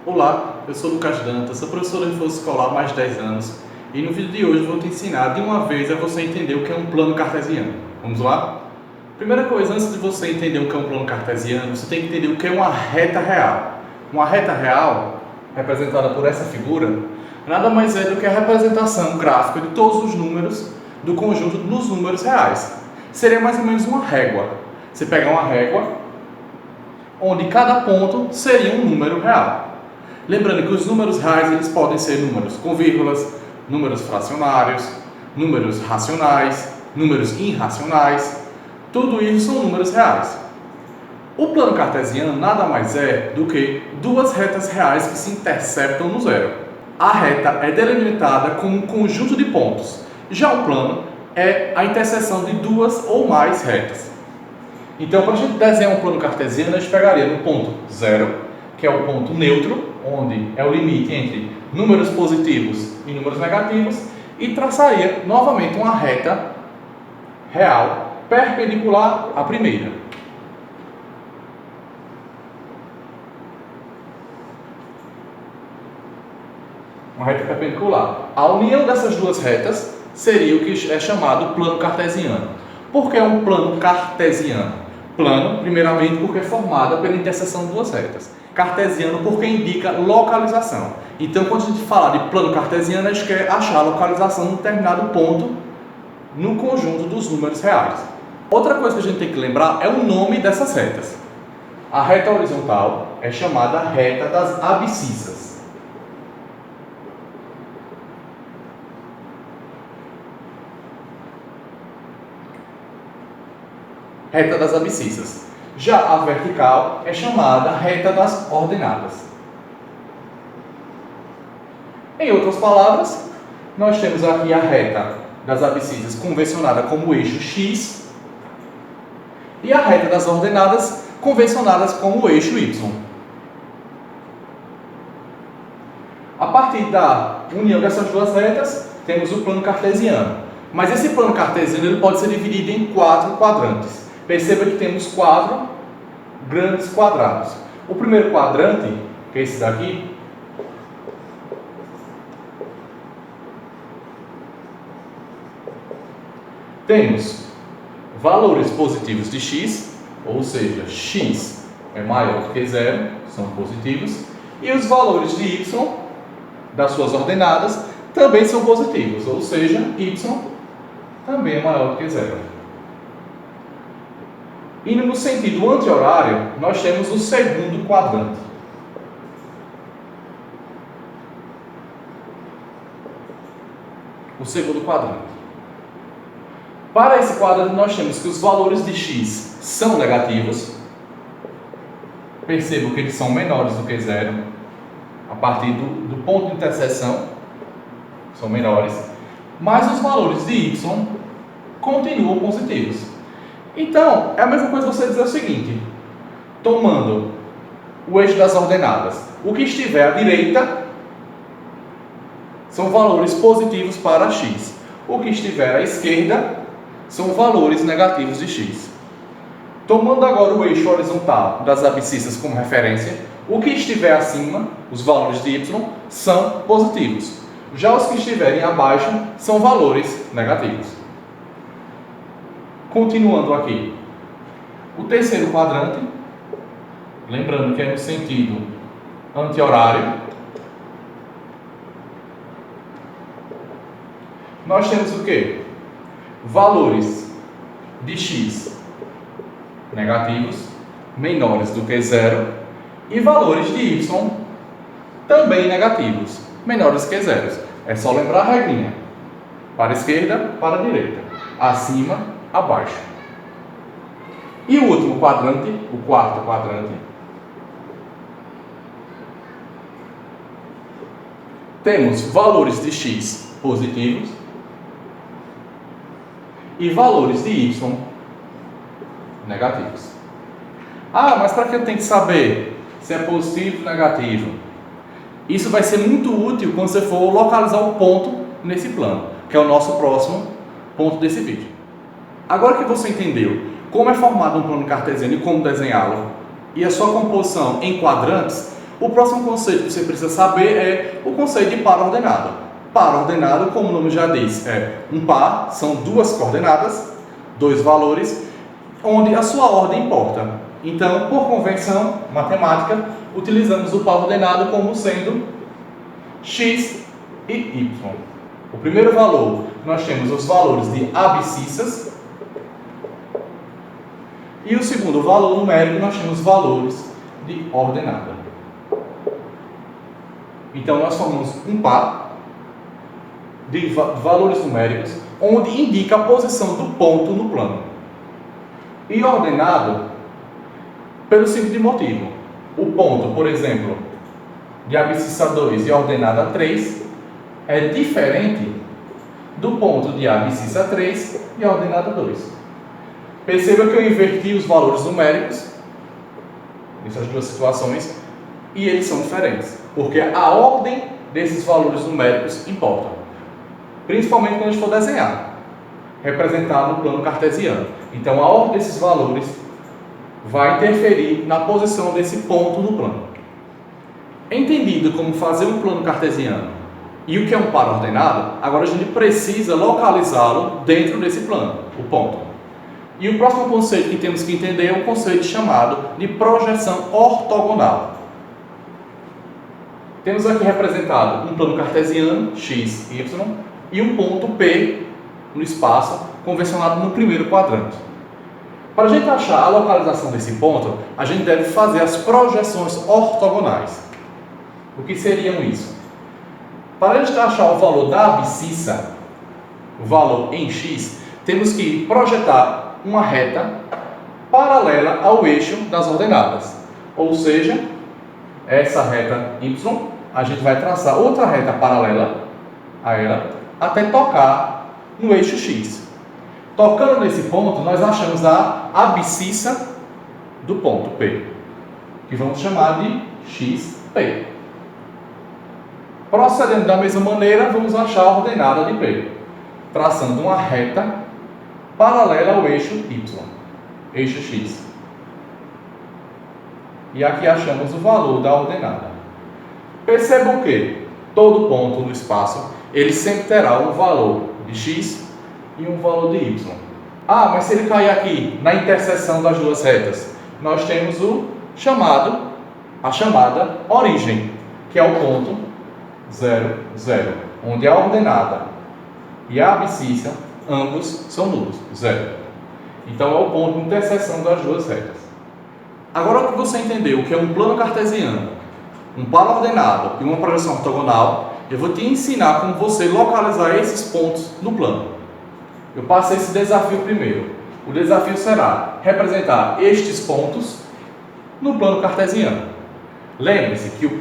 Olá, eu sou Lucas Dantas, sou professor de reforço escolar há mais de 10 anos e no vídeo de hoje eu vou te ensinar de uma vez a você entender o que é um plano cartesiano. Vamos lá? Primeira coisa, antes de você entender o que é um plano cartesiano, você tem que entender o que é uma reta real. Uma reta real, representada por essa figura, nada mais é do que a representação gráfica de todos os números do conjunto dos números reais. Seria mais ou menos uma régua. Você pega uma régua, onde cada ponto seria um número real. Lembrando que os números reais eles podem ser números com vírgulas, números fracionários, números racionais, números irracionais. Tudo isso são números reais. O plano cartesiano nada mais é do que duas retas reais que se interceptam no zero. A reta é delimitada com um conjunto de pontos. Já o plano é a interseção de duas ou mais retas. Então, para a gente desenhar um plano cartesiano, a gente pegaria no ponto zero, que é o ponto neutro, onde é o limite entre números positivos e números negativos, e traçaria novamente uma reta real perpendicular à primeira. Uma reta perpendicular. A união dessas duas retas seria o que é chamado plano cartesiano. Por que é um plano cartesiano? Plano, primeiramente, porque é formada pela interseção de duas retas. Cartesiano porque indica localização. Então, quando a gente fala de plano cartesiano, a gente quer achar a localização de um determinado ponto no conjunto dos números reais. Outra coisa que a gente tem que lembrar é o nome dessas retas. A reta horizontal é chamada reta das abscissas. Reta das abscissas. Já a vertical é chamada reta das ordenadas. Em outras palavras, nós temos aqui a reta das abscissas convencionada como eixo X e a reta das ordenadas convencionadas como eixo Y. A partir da união dessas duas retas, temos o plano cartesiano. Mas esse plano cartesiano ele pode ser dividido em 4 quadrantes. Perceba que temos 4 grandes quadrados. O primeiro quadrante, que é esse daqui, temos valores positivos de x, ou seja, x é maior que zero, são positivos, e os valores de y, das suas ordenadas, também são positivos, ou seja, y também é maior que zero. Indo no sentido anti-horário, nós temos o segundo quadrante. O segundo quadrante. Para esse quadrante, nós temos que os valores de x são negativos. Percebam que eles são menores do que zero. A partir do ponto de interseção, são menores. Mas os valores de y continuam positivos. Então, é a mesma coisa você dizer o seguinte, tomando o eixo das ordenadas, o que estiver à direita são valores positivos para x, o que estiver à esquerda são valores negativos de x. Tomando agora o eixo horizontal das abscissas como referência, o que estiver acima, os valores de y, são positivos, já os que estiverem abaixo são valores negativos. Continuando aqui, o terceiro quadrante, lembrando que é no sentido anti-horário, nós temos o quê? Valores de x negativos, menores do que zero, e valores de y também negativos, menores que zero. É só lembrar a regrinha, para a esquerda, para a direita, acima, abaixo. E o último quadrante, o quarto quadrante, temos valores de x positivos e valores de y negativos. Ah, mas para que eu tenho que saber se é positivo ou negativo? Isso vai ser muito útil quando você for localizar um ponto nesse plano, que é o nosso próximo ponto desse vídeo. Agora que você entendeu como é formado um plano cartesiano e como desenhá-lo, e a sua composição em quadrantes, O próximo conceito que você precisa saber é o conceito de par ordenado. Par ordenado, como o nome já diz, é um par, são duas coordenadas, dois valores, onde a sua ordem importa. Então, por convenção matemática, utilizamos o par ordenado como sendo x e y. O primeiro valor, nós temos os valores de abscissas, e o segundo valor numérico, nós temos valores de ordenada. Então, nós formamos um par de valores numéricos, onde indica a posição do ponto no plano. E ordenado, pelo simples motivo. O ponto, por exemplo, de abscissa 2 e ordenada 3, é diferente do ponto de abscissa 3 e ordenada 2. Perceba que eu inverti os valores numéricos nessas duas situações e eles são diferentes, porque a ordem desses valores numéricos importa, principalmente quando a gente for desenhar, representar no plano cartesiano. Então, a ordem desses valores vai interferir na posição desse ponto no plano. Entendido como fazer um plano cartesiano e o que é um par ordenado, agora a gente precisa localizá-lo dentro desse plano, o ponto. E o próximo conceito que temos que entender é um conceito chamado de projeção ortogonal. Temos aqui representado um plano cartesiano, x, y, e um ponto P no espaço, convencionado no primeiro quadrante. Para a gente achar a localização desse ponto, a gente deve fazer as projeções ortogonais. O que seriam isso? Para a gente achar o valor da abscissa, o valor em x, temos que projetar uma reta paralela ao eixo das ordenadas. Ou seja, essa reta y, a gente vai traçar outra reta paralela a ela, até tocar no eixo x. Tocando nesse ponto, nós achamos a abscissa do ponto P, que vamos chamar de xP. Procedendo da mesma maneira, vamos achar a ordenada de P, traçando uma reta paralela ao eixo y, eixo x. E aqui achamos o valor da ordenada. Percebam que todo ponto no espaço, ele sempre terá um valor de x e um valor de y. Ah, mas se ele cair aqui na interseção das duas retas, nós temos a chamada origem, que é o ponto 0, 0, onde a ordenada e a abscissa, ambos são nulos, 0. Então é o ponto de interseção das duas retas. Agora que você entendeu o que é um plano cartesiano, um par ordenado e uma projeção ortogonal, eu vou te ensinar como você localizar esses pontos no plano. Eu passei esse desafio primeiro. O desafio será representar estes pontos no plano cartesiano. Lembre-se que o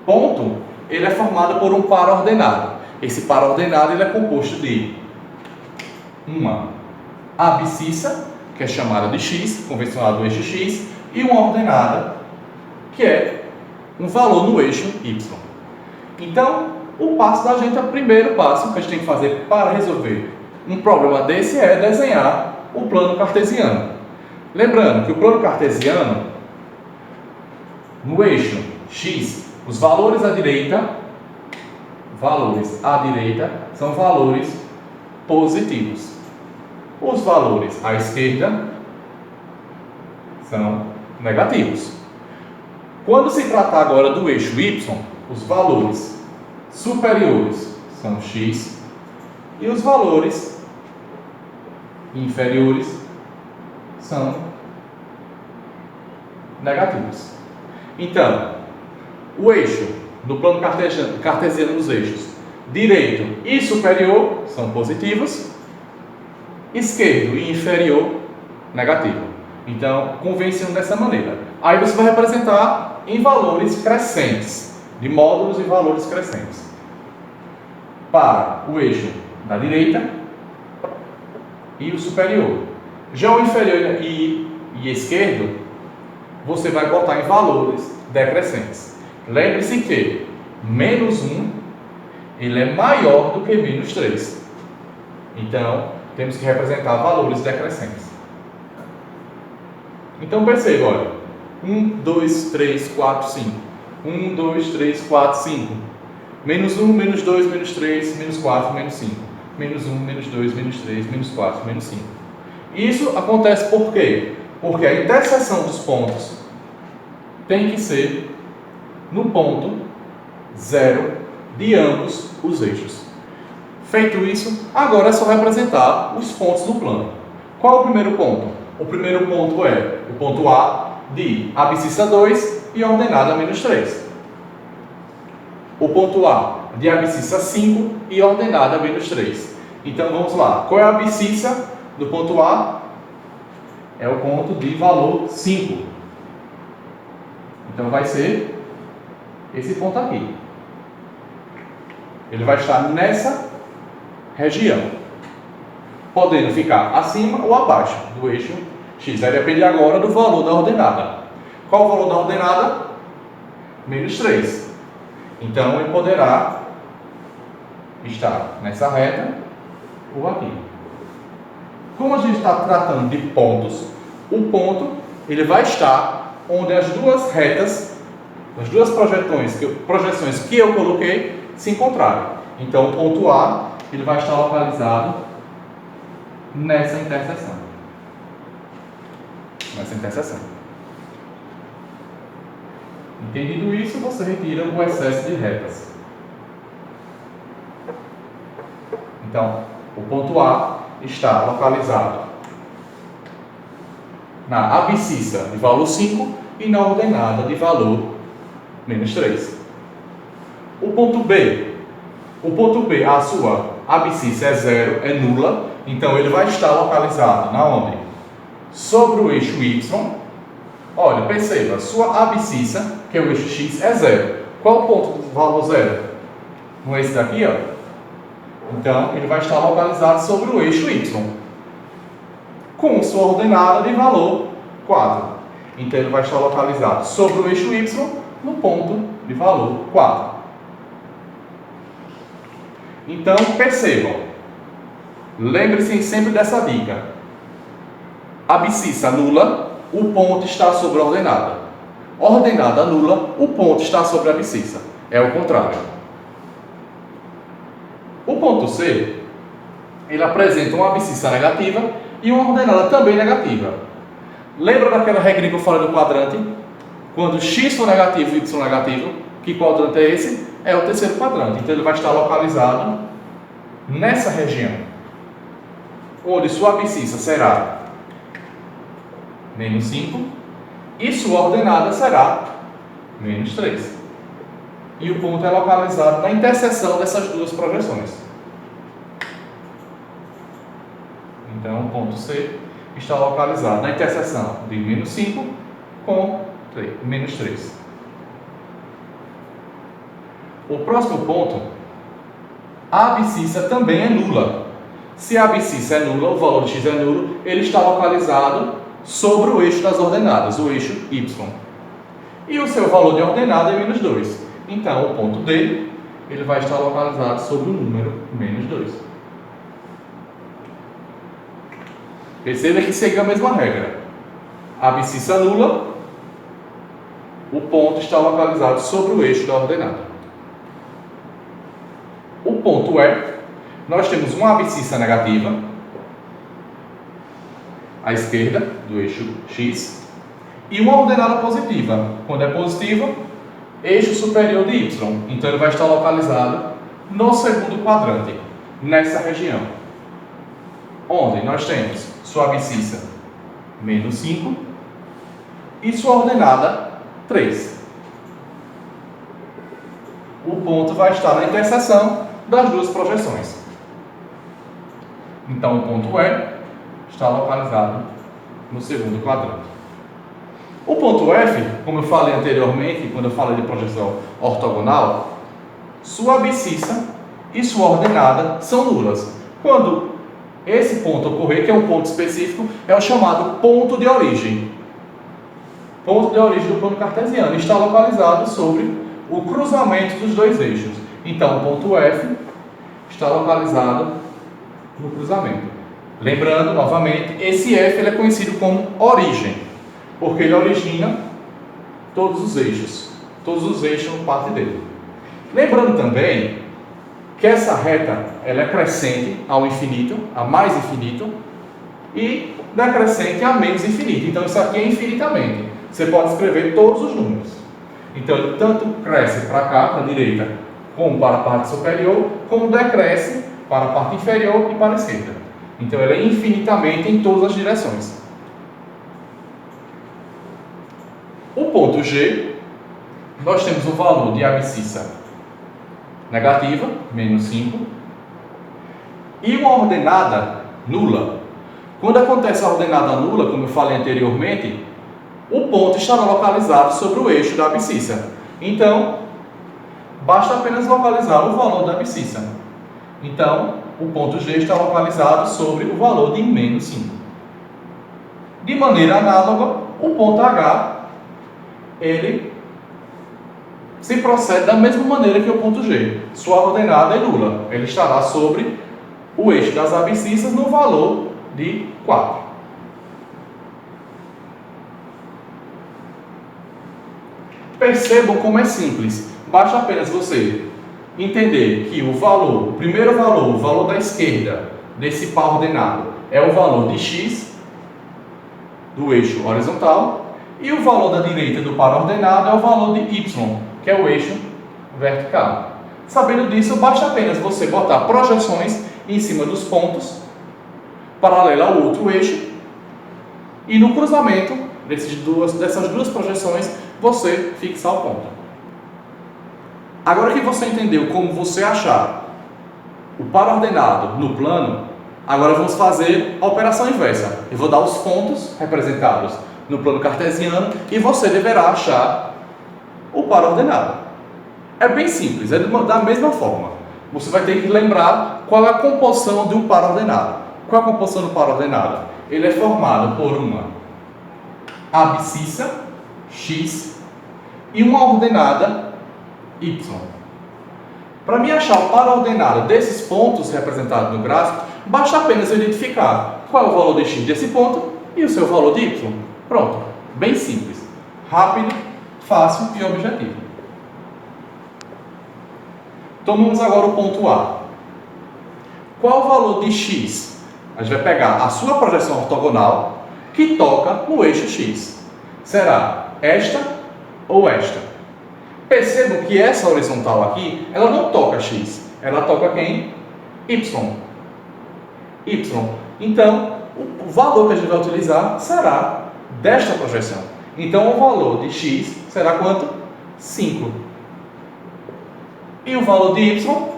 ponto ele é formado por um par ordenado. Esse par ordenado ele é composto de uma abscissa, que é chamada de x, convencionada do eixo x, e uma ordenada, que é um valor no eixo y. Então, o passo da gente, o primeiro passo que a gente tem que fazer para resolver um problema desse é desenhar o plano cartesiano. Lembrando que o plano cartesiano, no eixo x, os valores à direita são valores positivos. Os valores à esquerda são negativos. Quando se tratar agora do eixo y, os valores superiores são x e os valores inferiores são negativos. Então, o eixo no plano cartesiano dos eixos direito e superior são positivos, esquerdo e inferior negativo. Então, convenção dessa maneira. Aí você vai representar em valores crescentes, de módulos e valores crescentes. Para o eixo da direita e o superior. Já o inferior e esquerdo, você vai botar em valores decrescentes. Lembre-se que menos 1 ele é maior do que menos 3. Então, temos que representar valores decrescentes. Então, perceba, olha. 1, 2, 3, 4, 5. 1, 2, 3, 4, 5. Menos 1, menos 2, menos 3, menos 4, menos 5. Menos 1, menos 2, menos 3, menos 4, menos 5. Isso acontece por quê? Porque a interseção dos pontos tem que ser no ponto 0 de ambos os eixos. Feito isso, agora é só representar os pontos do plano. Qual é o primeiro ponto? O primeiro ponto é o ponto A de abscissa 2 e ordenada menos 3. O ponto A de abscissa 5 e ordenada menos 3. Então vamos lá. Qual é a abscissa do ponto A? É o ponto de valor 5. Então vai ser esse ponto aqui. Ele vai estar nessa região, podendo ficar acima ou abaixo do eixo X. Vai depender agora do valor da ordenada. Qual o valor da ordenada? Menos 3. Então ele poderá estar nessa reta ou aqui. Como a gente está tratando de pontos, o ponto ele vai estar onde as duas retas, as duas projeções que eu coloquei se encontrarem. Então o ponto A ele vai estar localizado nessa interseção. Entendido isso, você retira o excesso de retas. Então, o ponto A está localizado na abscissa de valor 5 e na ordenada de valor menos 3. O ponto B, a sua abscissa é 0, é nula, então ele vai estar localizado na onde? Sobre o eixo Y. Olha, perceba, sua abscissa, que é o eixo X, é 0. Qual o ponto do valor 0? Não é esse daqui, ó? Então, ele vai estar localizado sobre o eixo Y, com sua ordenada de valor 4. Então, ele vai estar localizado sobre o eixo Y, no ponto de valor 4. Então, percebam, lembre-se sempre dessa dica. Abscissa nula, o ponto está sobre a ordenada. Ordenada nula, o ponto está sobre a abscissa. É o contrário. O ponto C, ele apresenta uma abscissa negativa e uma ordenada também negativa. Lembra daquela regra que eu falei do quadrante? Quando x for negativo e y negativo, que quadrante é esse? É o terceiro quadrante. Então ele vai estar localizado nessa região, onde sua abscissa será menos 5 e sua ordenada será menos 3. E o ponto é localizado na interseção dessas duas projeções. Então, o ponto C está localizado na interseção de menos 5 com menos 3. O próximo ponto, a abscissa também é nula. Se a abscissa é nula, o valor de x é nulo, ele está localizado sobre o eixo das ordenadas, o eixo y. E o seu valor de ordenada é menos 2. Então, o ponto D, ele vai estar localizado sobre o número menos 2. Perceba que segue a mesma regra. A abscissa nula, o ponto está localizado sobre o eixo da ordenada. O ponto E, nós temos uma abscissa negativa à esquerda do eixo X e uma ordenada positiva. Quando é positiva, eixo superior de Y. Então ele vai estar localizado no segundo quadrante, nessa região, onde nós temos sua abscissa menos 5 e sua ordenada 3. O ponto vai estar na interseção das duas projeções. Então o ponto E está localizado no segundo quadrante. O ponto F, como eu falei anteriormente, quando eu falei de projeção ortogonal, sua abscissa e sua ordenada são nulas. Quando esse ponto ocorrer, que é um ponto específico, é o chamado ponto de origem. Ponto de origem do plano cartesiano está localizado sobre o cruzamento dos dois eixos. Então, o ponto F está localizado no cruzamento. Lembrando, novamente, esse F ele é conhecido como origem, porque ele origina todos os eixos. todos os eixos parte dele. Lembrando também que essa reta ela é crescente ao infinito, a mais infinito, e decrescente a menos infinito. Então isso aqui é infinitamente. Você pode escrever todos os números. Então ele tanto cresce para cá, para a direita, como para a parte superior, como decresce para a parte inferior e para a esquerda. Então ele é infinitamente em todas as direções. O ponto G, nós temos o valor de abscissa negativa, menos 5, e uma ordenada nula. Quando acontece a ordenada nula, como eu falei anteriormente, o ponto estará localizado sobre o eixo da abscissa. Então, basta apenas localizar o valor da abscissa. Então, o ponto G está localizado sobre o valor de menos 5. De maneira análoga, o ponto H, ele se procede da mesma maneira que o ponto G. Sua ordenada é nula. Ele estará sobre o eixo das abscissas no valor de 4. Percebam como é simples. Basta apenas você entender que o primeiro valor, o valor da esquerda desse par ordenado é o valor de x do eixo horizontal e o valor da direita do par ordenado é o valor de y, que é o eixo vertical. Sabendo disso, basta apenas você botar projeções em cima dos pontos paralelo ao outro eixo e no cruzamento dessas duas projeções você fixar o ponto. Agora que você entendeu como você achar o par ordenado no plano, agora vamos fazer a operação inversa. Eu vou dar os pontos representados no plano cartesiano e você deverá achar o par ordenado. É bem simples, é da mesma forma. Você vai ter que lembrar qual é a composição de um par ordenado. Qual é a composição do par ordenado? Ele é formado por uma abscissa, x, e uma ordenada, y. Para me achar o par ordenado desses pontos representados no gráfico, basta apenas eu identificar qual é o valor de x desse ponto e o seu valor de y. Pronto. Bem simples. Rápido, fácil e objetivo. Tomamos agora o ponto A. Qual o valor de x? A gente vai pegar a sua projeção ortogonal que toca no eixo x. Será esta ou esta? Percebam que essa horizontal aqui, ela não toca x. Ela toca quem? Y. Então, o valor que a gente vai utilizar será desta projeção. Então, o valor de x será quanto? 5. E o valor de y?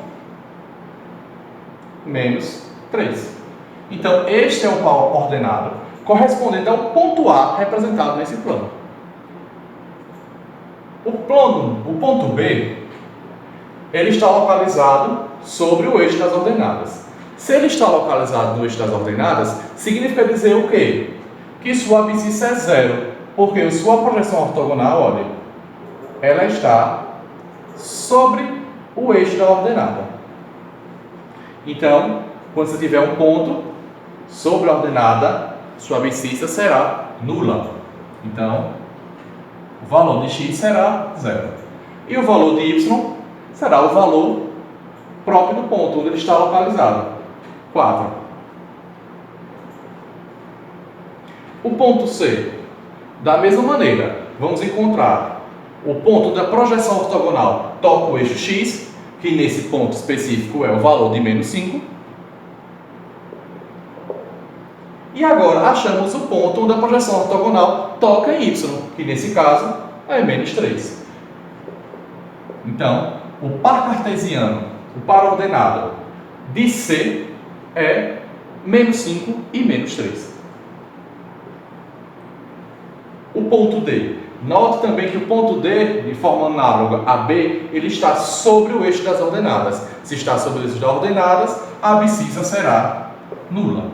Menos 3. Então, este é o par ordenado correspondente ao ponto A representado nesse plano. O ponto B, ele está localizado sobre o eixo das ordenadas. Se ele está localizado no eixo das ordenadas, significa dizer o quê? Que sua abscissa é 0, porque sua projeção ortogonal, olha, ela está sobre o eixo da ordenada. Então, quando você tiver um ponto sobre a ordenada, sua abscissa será nula. Então, o valor de x será 0. E o valor de y será o valor próprio do ponto onde ele está localizado, 4. O ponto C, da mesma maneira, vamos encontrar o ponto da projeção ortogonal toca o eixo x, que nesse ponto específico é o valor de menos 5. E agora achamos o ponto onde a projeção ortogonal toca em y, que nesse caso é menos 3. Então, o par cartesiano, o par ordenado de C é menos 5 e menos 3. O ponto D. Note também que o ponto D, de forma análoga a B, ele está sobre o eixo das ordenadas. Se está sobre o eixo das ordenadas, a abscissa será nula.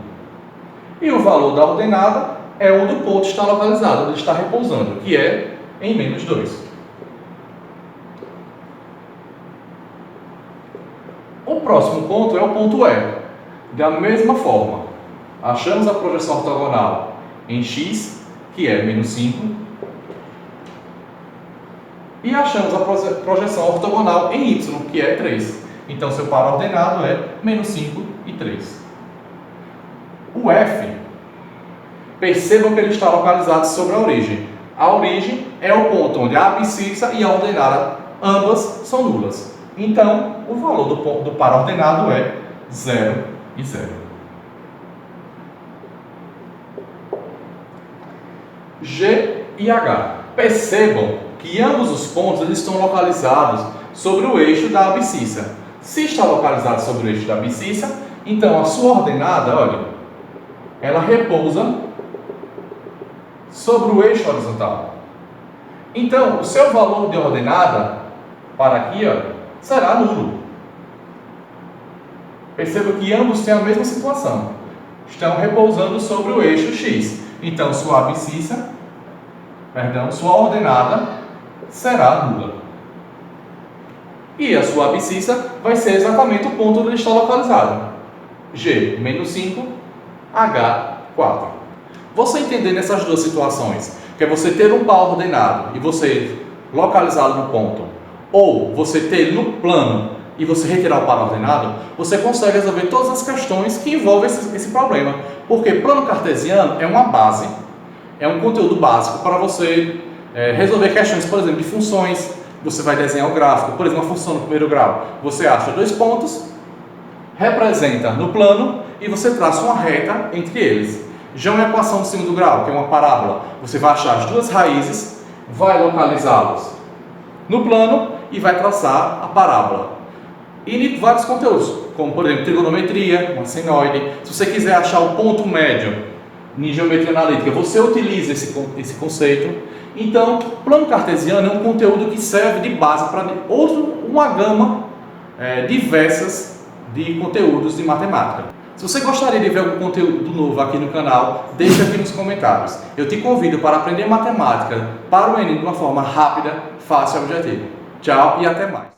E o valor da ordenada é onde o ponto está localizado, onde ele está repousando, que é em menos 2. O próximo ponto é o ponto E. Da mesma forma, achamos a projeção ortogonal em x, que é menos 5, E achamos a projeção ortogonal em y, que é 3. Então, seu par ordenado é menos 5 e 3. O F, percebam que ele está localizado sobre a origem. A origem é o ponto onde a abscissa e a ordenada ambas são nulas. Então, o valor do par ordenado é 0 e 0. G e H. Percebam que ambos os pontos eles estão localizados sobre o eixo da abscissa. Se está localizado sobre o eixo da abscissa, então a sua ordenada, olha, ela repousa sobre o eixo horizontal. Então, o seu valor de ordenada para aqui, ó, será nulo. Perceba que ambos têm a mesma situação. Estão repousando sobre o eixo X. Então, sua ordenada será nula. E a sua abscissa vai ser exatamente o ponto onde ele está localizado. G, menos 5, H, 4. Você entender nessas duas situações, que é você ter um par ordenado e você localizá-lo no ponto, ou você ter ele no plano e você retirar o par ordenado, você consegue resolver todas as questões que envolvem esse problema. Porque plano cartesiano é uma base, é um conteúdo básico para você resolver questões, por exemplo, de funções. Você vai desenhar o gráfico, por exemplo, uma função no primeiro grau. Você acha dois pontos, representa no plano e você traça uma reta entre eles. Já uma equação de segundo grau, que é uma parábola, você vai achar as duas raízes, vai localizá-los no plano e vai traçar a parábola. E vários conteúdos, como por exemplo trigonometria, uma senoide. Se você quiser achar o ponto médio em geometria analítica, você utiliza esse conceito. Então, plano cartesiano é um conteúdo que serve de base para uma gama diversas de conteúdos de matemática. Se você gostaria de ver algum conteúdo novo aqui no canal, deixe aqui nos comentários. Eu te convido para aprender matemática para o Enem de uma forma rápida, fácil e objetiva. Tchau e até mais!